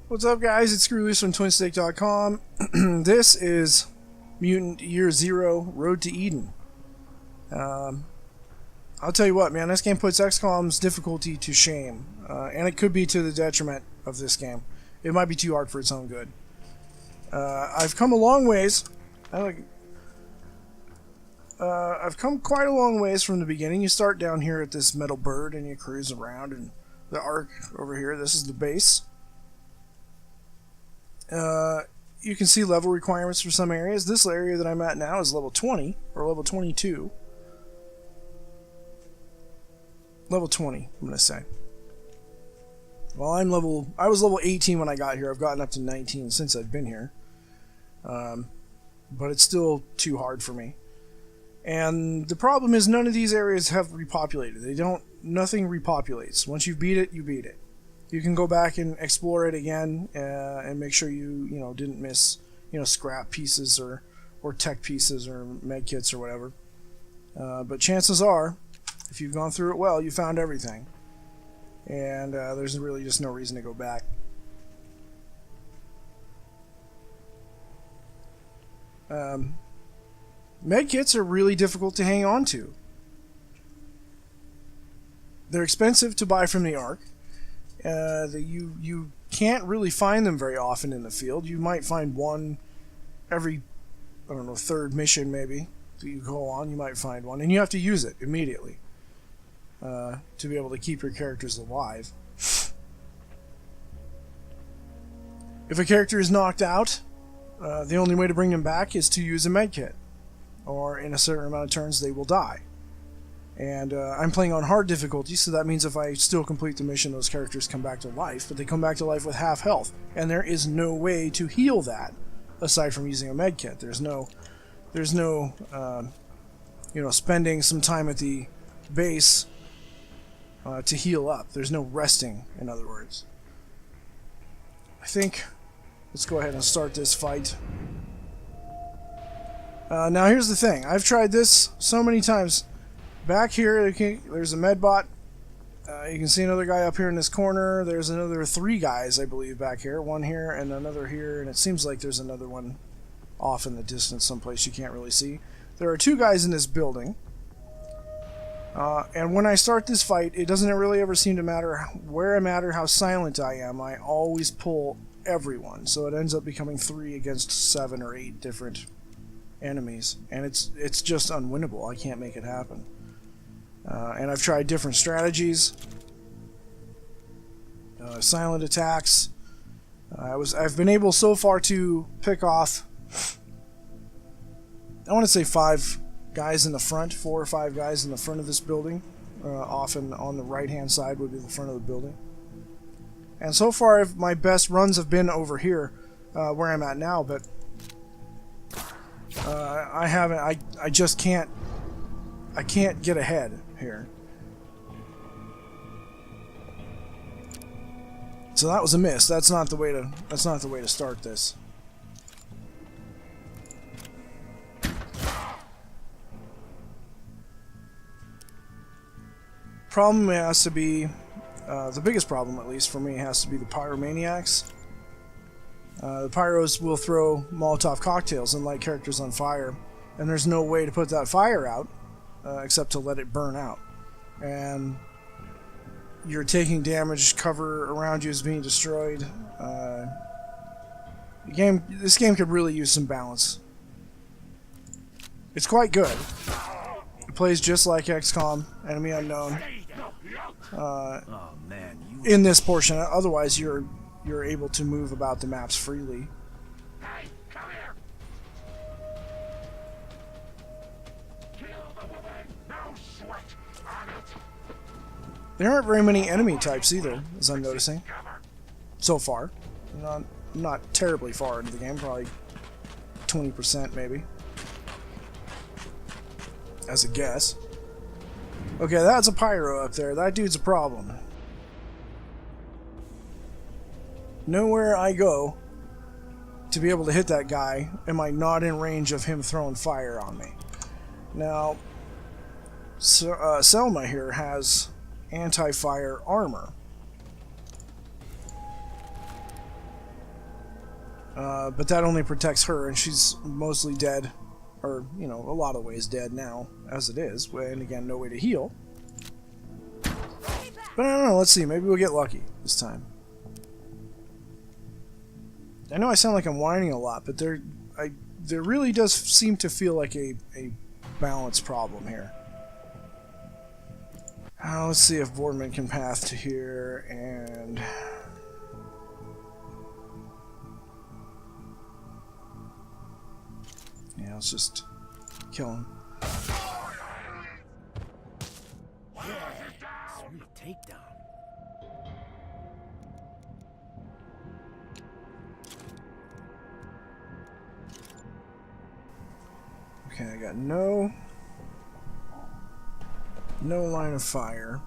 What's up, guys? It's Scroo from TwinstiqLP. This is Mutant Year Zero: Road to Eden. I'll tell you what, man, this game puts XCOM's difficulty to shame, and it could be to the detriment of this game. It might be too hard for its own good. I've come a long ways. I've come quite a long ways from the beginning. You start down here at this metal bird, and you cruise around, and the Ark over here. This is the base. You can see level requirements for some areas. This area that I'm at now is level 20, or level 22. Level 20, I'm going to say. Well, I was level 18 when I got here. I've gotten up to 19 since I've been here. But it's still too hard for me. And the problem is none of these areas have repopulated. Nothing repopulates. Once you beat it, you beat it. You can go back and explore it again and make sure you didn't miss scrap pieces or tech pieces or med kits or whatever. But chances are, if you've gone through it well, you found everything, and there's really just no reason to go back. Med kits are really difficult to hang on to. They're expensive to buy from the Ark. You can't really find them very often in the field. You might find one every, I don't know, third mission maybe that you go on. You might find one, and you have to use it immediately to be able to keep your characters alive. If a character is knocked out, the only way to bring them back is to use a med kit, or in a certain amount of turns they will die. And I'm playing on hard difficulty, so that means if I still complete the mission, those characters come back to life, but they come back to life with half health, and there is no way to heal that aside from using a med kit. There's no spending some time at the base to heal up. There's no resting, in other words. I think let's go ahead and start this fight. Now here's the thing. I've tried this so many times. Back here, there's a medbot. You can see another guy up here in this corner. There's another 3 guys, I believe, back here. One here and another here, and it seems like there's another one off in the distance someplace you can't really see. There are 2 guys in this building. And when I start this fight, it doesn't really ever seem to matter where I'm at or how silent I am. I always pull everyone, so it ends up becoming 3 against 7 or 8 different enemies, and it's just unwinnable. I can't make it happen. And I've tried different strategies, silent attacks. I've been able so far to pick off, I want to say 5 guys in the front, 4 or 5 guys in the front of this building. Often on the right hand side would be the front of the building. And so far my best runs have been over here where I'm at now, but I just can't get ahead here. So that was a miss. That's not the way to start this. Problem has to be the biggest problem, at least for me, has to be the pyromaniacs. The pyros will throw Molotov cocktails and light characters on fire, and there's no way to put that fire out except to let it burn out. And you're taking damage, cover around you is being destroyed. This game could really use some balance. It's quite good. It plays just like XCOM, Enemy Unknown. In this portion, otherwise you're able to move about the maps freely. There aren't very many enemy types either, as I'm noticing. So far. Not terribly far into the game, probably 20% maybe. As a guess. Okay, that's a pyro up there. That dude's a problem. Nowhere I go to be able to hit that guy am I not in range of him throwing fire on me. Now, So, Selma here has anti-fire armor. But that only protects her, and she's mostly dead. Or, you know, a lot of ways dead now, as it is. And again, no way to heal. But I don't know, let's see. Maybe we'll get lucky this time. I know I sound like I'm whining a lot, but there really does seem to feel like a balance problem here. Let's see if Bormin can path to here, and... yeah, let's just kill him. Sweet takedown. Okay, I got no line of fire.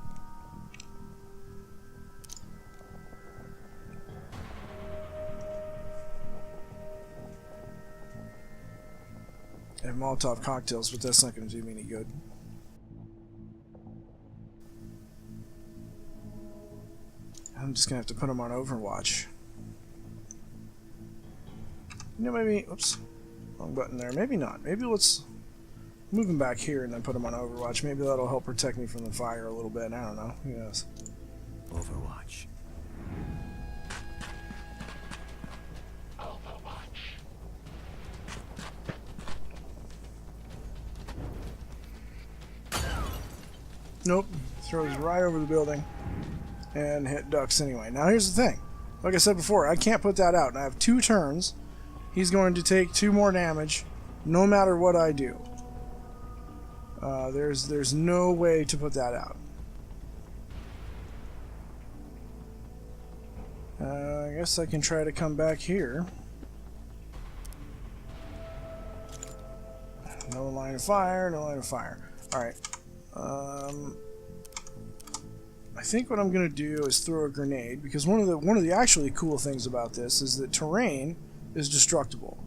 I have Molotov cocktails, but that's not going to do me any good. I'm just going to have to put them on Overwatch. You know, maybe... oops. Wrong button there. Maybe not. Maybe let's move them back here and then put them on Overwatch. Maybe that'll help protect me from the fire a little bit. I don't know. Who knows? Overwatch. Nope. Throws right over the building and hit ducks anyway. Now here's the thing. Like I said before, I can't put that out. And I have 2 turns. He's going to take 2 more damage no matter what I do. There's no way to put that out. I guess I can try to come back here. No line of fire, no line of fire. Alright. I think what I'm going to do is throw a grenade, because one of the actually cool things about this is that terrain is destructible.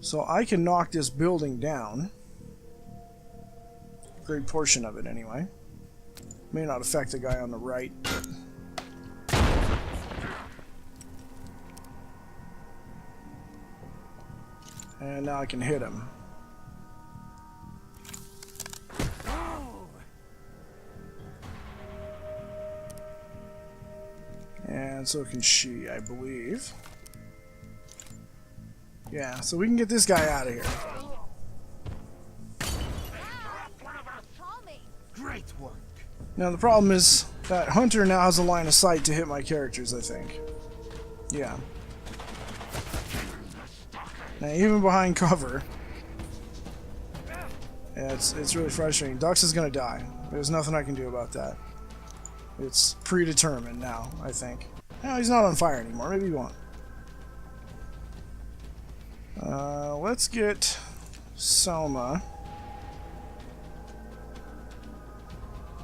So I can knock this building down. A great portion of it anyway. May not affect the guy on the right, but... and now I can hit him. And so can she, I believe. Yeah, so we can get this guy out of here. Great work. Now the problem is that Hunter now has a line of sight to hit my characters, I think. Yeah. Now even behind cover, yeah, it's really frustrating. Dux is gonna die. There's nothing I can do about that. It's predetermined now, I think. No, he's not on fire anymore. Maybe he won't. Let's get Selma.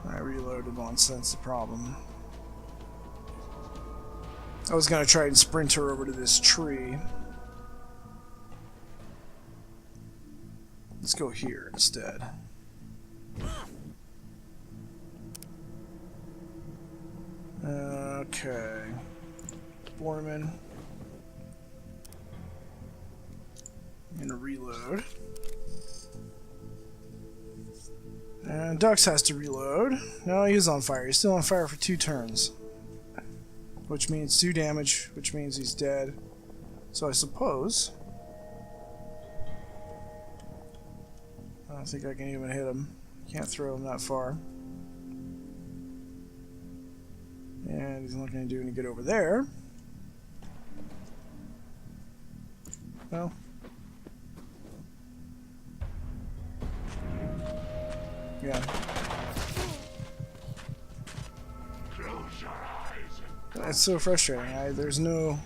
I reloaded once, that's the problem. I was gonna try and sprint her over to this tree. Let's go here instead. Okay. Bormin. I'm gonna reload. And Dux has to reload. No, he is on fire. He's still on fire for 2 turns. Which means 2 damage, which means he's dead. So I suppose... I don't think I can even hit him. Can't throw him that far. And he's not going to do any good over there. Well. Yeah. That's so frustrating. There's no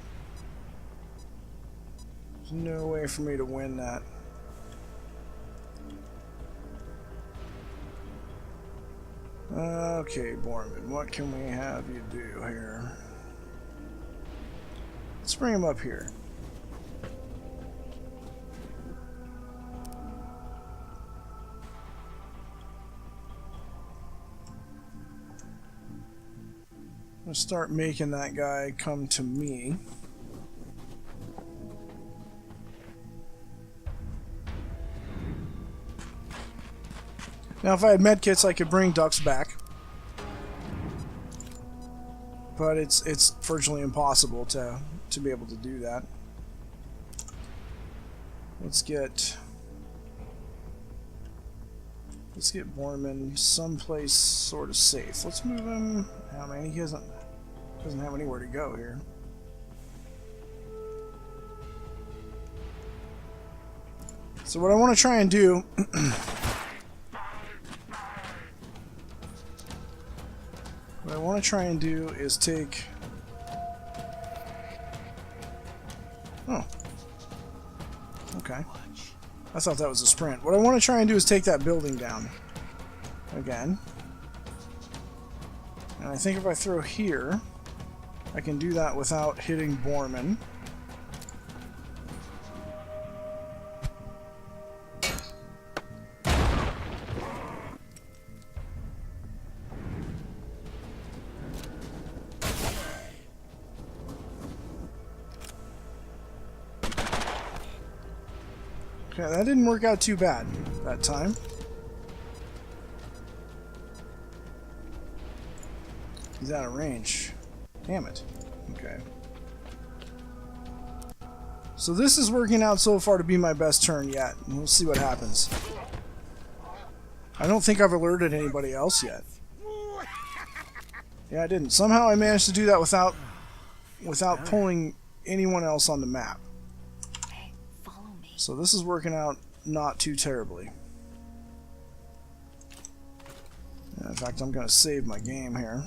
way for me to win that. Okay, Bormin, what can we have you do here? Let's bring him up here. gonna start making that guy come to me. Now, if I had medkits, I could bring ducks back, but it's virtually impossible to be able to do that. Let's get Bormin someplace sort of safe. Let's move him. Oh man, he doesn't have anywhere to go here. So what I want to try and do is take... Oh. Okay. I thought that was a sprint. What I want to try and do is take that building down. Again. And I think if I throw here, I can do that without hitting Bormin. Okay, that didn't work out too bad that time. He's out of range. Damn it. Okay. So this is working out so far to be my best turn yet. And we'll see what happens. I don't think I've alerted anybody else yet. Yeah, I didn't. Somehow I managed to do that without pulling anyone else on the map. So this is working out not too terribly. In fact, I'm going to save my game here.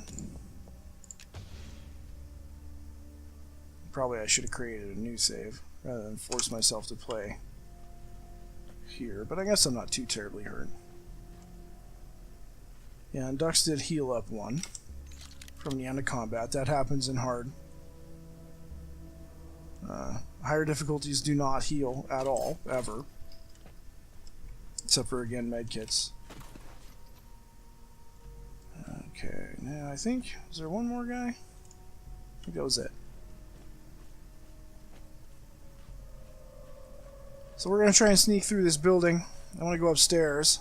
Probably I should have created a new save rather than force myself to play here, but I guess I'm not too terribly hurt. Yeah, and Ducks did heal up one from the end of combat. That happens in hard. Higher difficulties do not heal at all, ever. Except for, again, medkits. Okay, now I think... Is there one more guy? I think that was it. So we're going to try and sneak through this building. I want to go upstairs.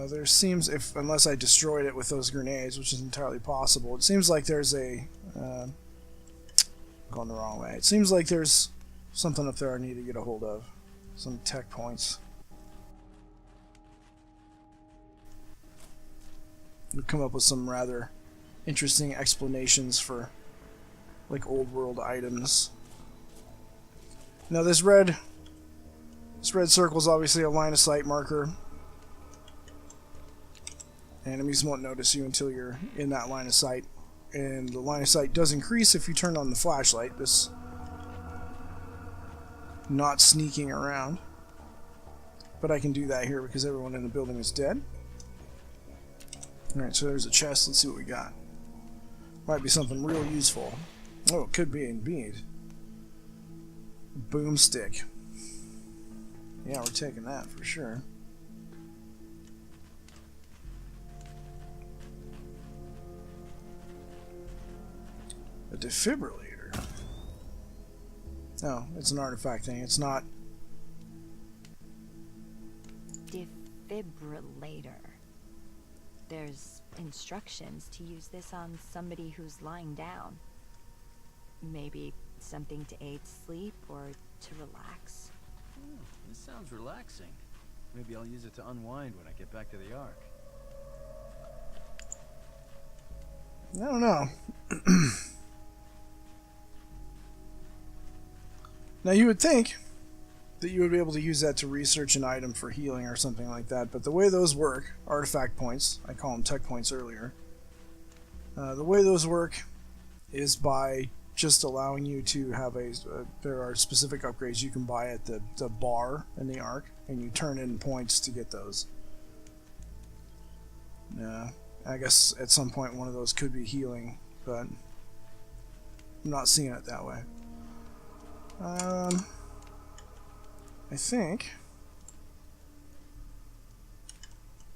There seems, unless I destroyed it with those grenades, which is entirely possible, it seems like there's a... going the wrong way. It seems like there's something up there I need to get a hold of. Some tech points. We've come up with some rather interesting explanations for, like, old world items. Now this red circle is obviously a line of sight marker. Enemies won't notice you until you're in that line of sight, and the line of sight does increase if you turn on the flashlight. This not sneaking around, but I can do that here because everyone in the building is dead. Alright, so there's a chest. Let's see what we got. Might be something real useful. Oh, it could be indeed. Boomstick. Yeah, we're taking that for sure. A defibrillator. No, it's an artifact thing. It's not. Defibrillator. There's instructions to use this on somebody who's lying down. Maybe something to aid sleep or to relax. Oh, this sounds relaxing. Maybe I'll use it to unwind when I get back to the Ark. I don't know. Now you would think that you would be able to use that to research an item for healing or something like that, but the way those work, artifact points, I call them tech points earlier, the way those work is by just allowing you to have there are specific upgrades you can buy at the bar in the Ark, and you turn in points to get those. I guess at some point one of those could be healing, but I'm not seeing it that way. I think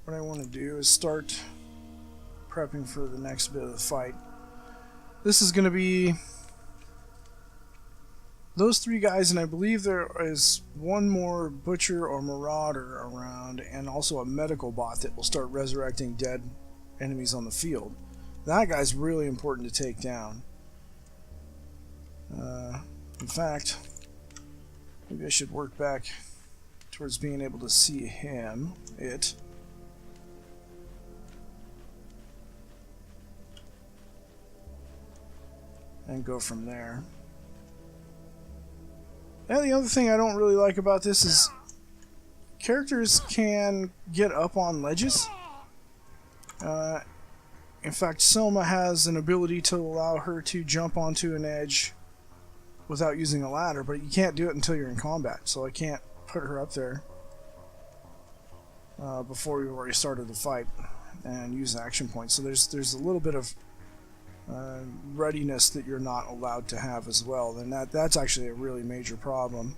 what I want to do is start prepping for the next bit of the fight. This is going to be those three guys, and I believe there is one more butcher or marauder around, and also a medical bot that will start resurrecting dead enemies on the field. That guy's really important to take down. In fact, maybe I should work back towards being able to see it. And go from there. And the other thing I don't really like about this is characters can get up on ledges. In fact, Selma has an ability to allow her to jump onto an edge without using a ladder, but you can't do it until you're in combat, so I can't put her up there before we've already started the fight and use action points. So there's a little bit of readiness that you're not allowed to have as well, and that's actually a really major problem.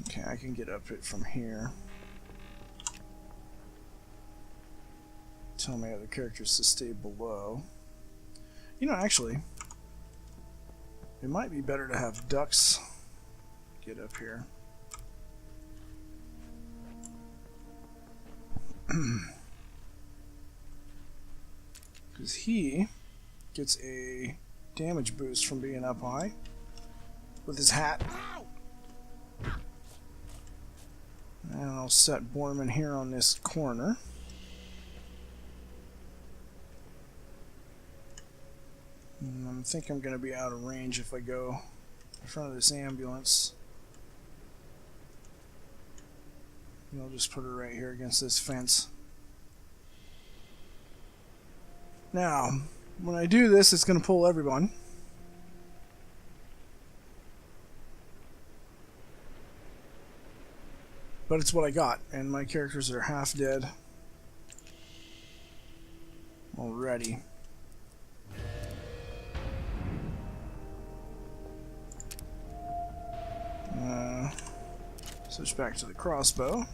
Okay, I can get up it from here. Tell my other characters to stay below. You know, actually, it might be better to have ducks get up here. Because he gets a damage boost from being up high with his hat. And I'll set Bormin here on this corner. And I think I'm going to be out of range if I go in front of this ambulance. And I'll just put her right here against this fence. Now, when I do this, it's going to pull everyone. But it's what I got, and my characters are half dead already. Switch back to the crossbow.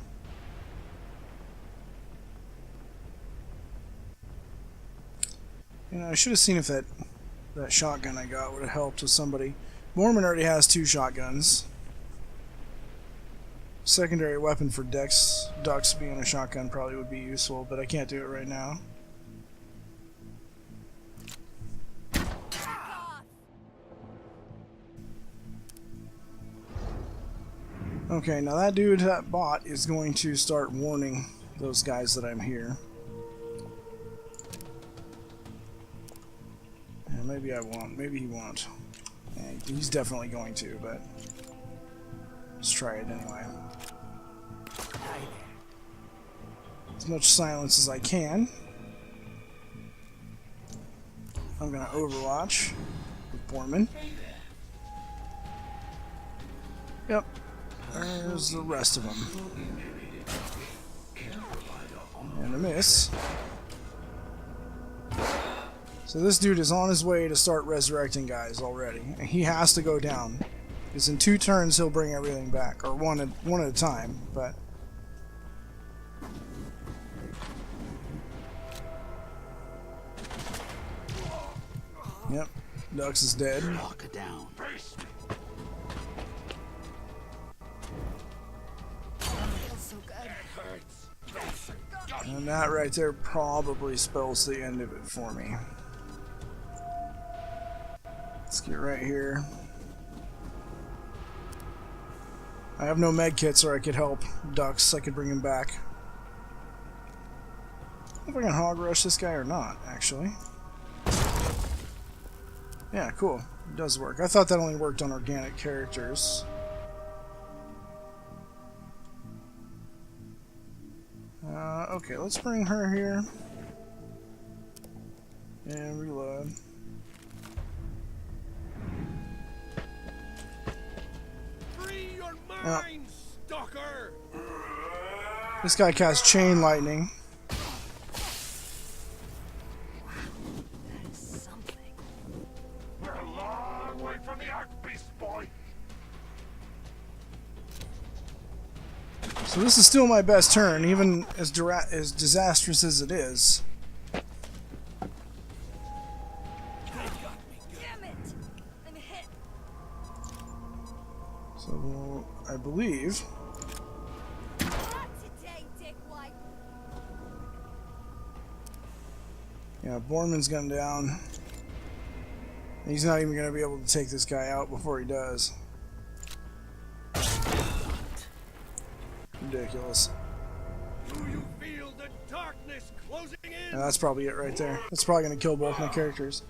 You know, I should have seen if that shotgun I got would have helped with somebody. Bormin already has 2 shotguns. Secondary weapon for ducks being a shotgun probably would be useful, but I can't do it right now. Okay, now that bot is going to start warning those guys that I'm here. And maybe I won't, maybe he won't. Yeah, he's definitely going to, but let's try it anyway. As much silence as I can. I'm gonna Overwatch with Bormin. Yep. There's the rest of them. And a miss. So this dude is on his way to start resurrecting guys already. And he has to go down. Because in 2 turns he'll bring everything back. Or one at a time, but... Yep. Dux is dead. Lock it down. And that right there probably spells the end of it for me. Let's get right here. I have no med kits, or I could help Dux. I could bring him back. I don't know if I can hog rush this guy or not, actually. Yeah, cool. It does work. I thought that only worked on organic characters. Okay, let's bring her here. And reload. Free your mind, stalker! This guy casts chain lightning. We're a long way from the Ark Beast, boy. So this is still my best turn, even as disastrous as it is. Damn it! I'm hit. So I believe. Not today, dickwad. Yeah, Bormin's gone down. He's not even going to be able to take this guy out before he does. Ridiculous. Do you feel the darkness closing in? Yeah, that's probably it right there. That's probably going to kill both my characters.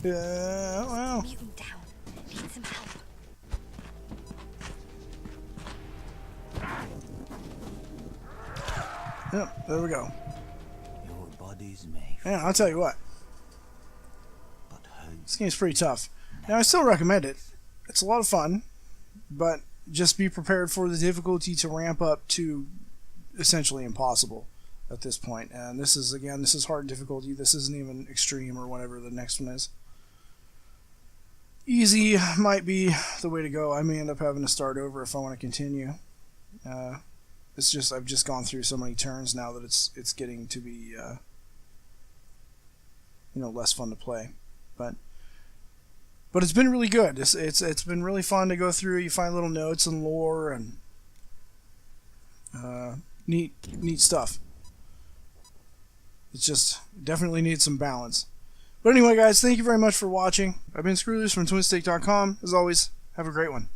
Yeah, well. Mutant down. Need some help. Yep, there we go. Your body's made, Yeah, I'll tell you what. but hurt. This game's pretty tough. Now, I still recommend it. It's a lot of fun, but just be prepared for the difficulty to ramp up to essentially impossible at this point. And this is, again, this is hard difficulty. This isn't even extreme or whatever the next one is. Easy might be the way to go. I may end up having to start over if I want to continue. It's just, I've just gone through so many turns now that it's getting to be less fun to play. But it's been really good. It's been really fun to go through. You find little notes and lore and neat stuff. It's just definitely needs some balance. But anyway, guys, thank you very much for watching. I've been Scroo from TwinstiqLP. As always, have a great one.